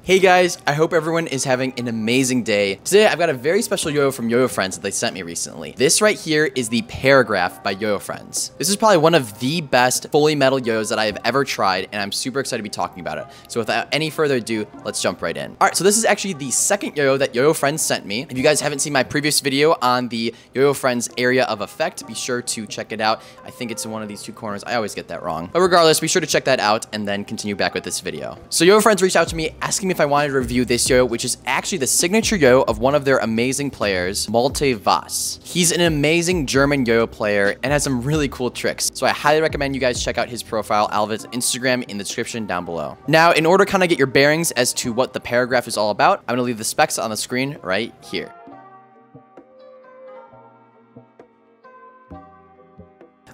Hey guys, I hope everyone is having an amazing day. Today I've got a very special yo-yo from YoYoFriends that they sent me recently. This right here is the Paragraph by YoYoFriends. This is probably one of the best fully metal yo-yos that I have ever tried, and I'm super excited to be talking about it. So without any further ado, let's jump right in. Alright, so this is actually the second yo-yo that YoYoFriends sent me. If you guys haven't seen my previous video on the YoYoFriends area of effect, be sure to check it out. I think it's in one of these two corners. I always get that wrong. But regardless, be sure to check that out and then continue back with this video. So YoYoFriends reached out to me asking me if I wanted to review this yo-yo, which is actually the signature yo-yo of one of their amazing players, Malte Voss. He's an amazing German yo-yo player and has some really cool tricks. So I highly recommend you guys check out his profile. I'll have his Instagram in the description down below. Now, in order to kind of get your bearings as to what the Paragraph is all about, I'm gonna leave the specs on the screen right here.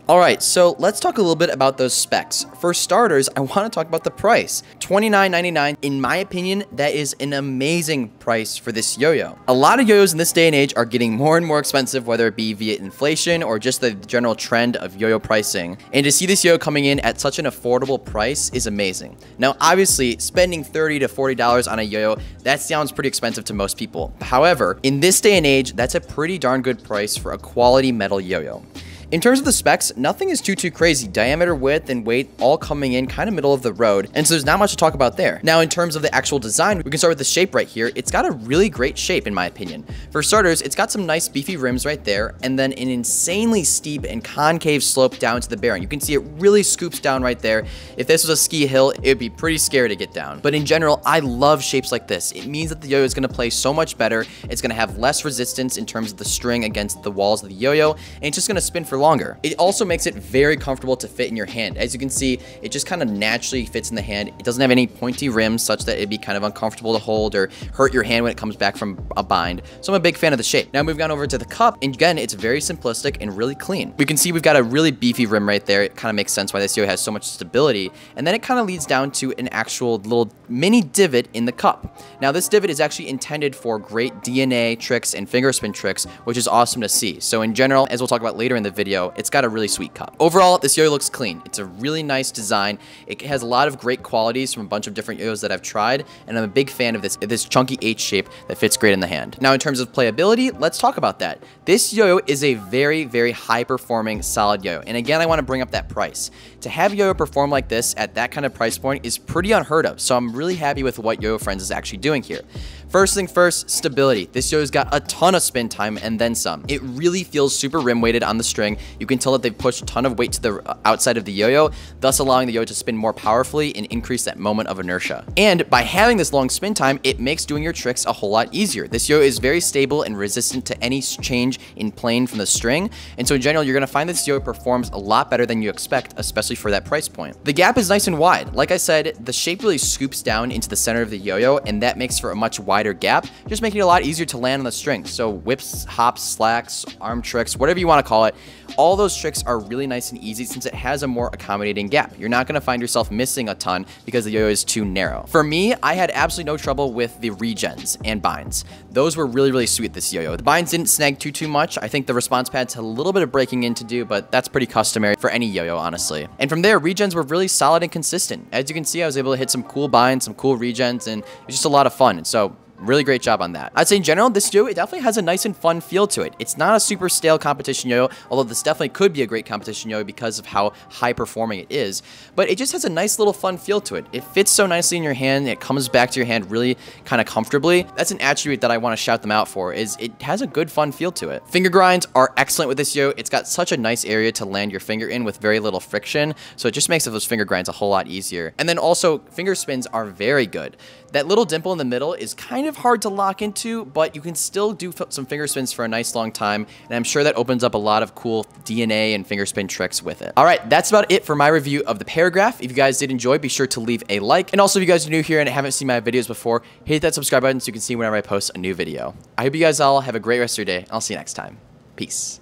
Alright, so let's talk a little bit about those specs. For starters, I want to talk about the price. $29.99, in my opinion, that is an amazing price for this yo-yo. A lot of yo-yos in this day and age are getting more and more expensive, whether it be via inflation or just the general trend of yo-yo pricing. And to see this yo-yo coming in at such an affordable price is amazing. Now, obviously, spending $30 to $40 on a yo-yo, that sounds pretty expensive to most people. However, in this day and age, that's a pretty darn good price for a quality metal yo-yo. In terms of the specs, nothing is too crazy. Diameter, width, and weight all coming in kind of middle of the road, and so there's not much to talk about there. Now, in terms of the actual design, we can start with the shape right here. It's got a really great shape, in my opinion. For starters, it's got some nice beefy rims right there, and then an insanely steep and concave slope down to the bearing. You can see it really scoops down right there. If this was a ski hill, it would be pretty scary to get down. But in general, I love shapes like this. It means that the yo-yo is going to play so much better. It's going to have less resistance in terms of the string against the walls of the yo-yo, and it's just going to spin for longer. It also makes it very comfortable to fit in your hand. As you can see, it just kind of naturally fits in the hand. It doesn't have any pointy rims such that it'd be kind of uncomfortable to hold or hurt your hand when it comes back from a bind. So I'm a big fan of the shape. Now moving on over to the cup, and again, it's very simplistic and really clean. We can see we've got a really beefy rim right there. It kind of makes sense why this yo has so much stability. And then it kind of leads down to an actual little mini divot in the cup. Now this divot is actually intended for great DNA tricks and finger spin tricks, which is awesome to see. So in general, as we'll talk about later in the video, it's got a really sweet cup. Overall, this yo-yo looks clean. It's a really nice design. It has a lot of great qualities from a bunch of different yo-yos that I've tried, and I'm a big fan of this chunky H shape that fits great in the hand. Now, in terms of playability, let's talk about that. This yo-yo is a very high-performing, solid yo-yo, and again, I want to bring up that price. To have yo-yo perform like this at that kind of price point is pretty unheard of, so I'm really happy with what YoYoFriends is actually doing here. First thing first, stability. This yo-yo's got a ton of spin time and then some. It really feels super rim weighted on the string. You can tell that they've pushed a ton of weight to the outside of the yo-yo, thus allowing the yo-yo to spin more powerfully and increase that moment of inertia. And by having this long spin time, it makes doing your tricks a whole lot easier. This yo-yo is very stable and resistant to any change in plane from the string, and so in general, you're going to find this yo-yo performs a lot better than you expect, especially for that price point. The gap is nice and wide. Like I said, the shape really scoops down into the center of the yo-yo, and that makes for a much wider gap, just making it a lot easier to land on the string. So whips, hops, slacks, arm tricks, whatever you want to call it, all those tricks are really nice and easy since it has a more accommodating gap. You're not going to find yourself missing a ton because the yo-yo is too narrow. For me, I had absolutely no trouble with the regens and binds. Those were really sweet, this yo-yo. The binds didn't snag too much. I think the response pads had a little bit of breaking in to do, but that's pretty customary for any yo-yo, honestly. And from there, regens were really solid and consistent. As you can see, I was able to hit some cool binds, some cool regens, and it was just a lot of fun. And so really great job on that. I'd say in general, this yo-yo, it definitely has a nice and fun feel to it. It's not a super stale competition yo-yo, although this definitely could be a great competition yo-yo because of how high performing it is, but it just has a nice little fun feel to it. It fits so nicely in your hand, it comes back to your hand really kind of comfortably. That's an attribute that I want to shout them out for, is it has a good fun feel to it. Finger grinds are excellent with this yo-yo. It's got such a nice area to land your finger in with very little friction, so it just makes those finger grinds a whole lot easier. And then also, finger spins are very good. That little dimple in the middle is kind of hard to lock into, but you can still do some finger spins for a nice long time, and I'm sure that opens up a lot of cool DNA and finger spin tricks with it. Alright, that's about it for my review of the Paragraph. If you guys did enjoy, be sure to leave a like, and also if you guys are new here and haven't seen my videos before, hit that subscribe button so you can see whenever I post a new video. I hope you guys all have a great rest of your day, and I'll see you next time. Peace.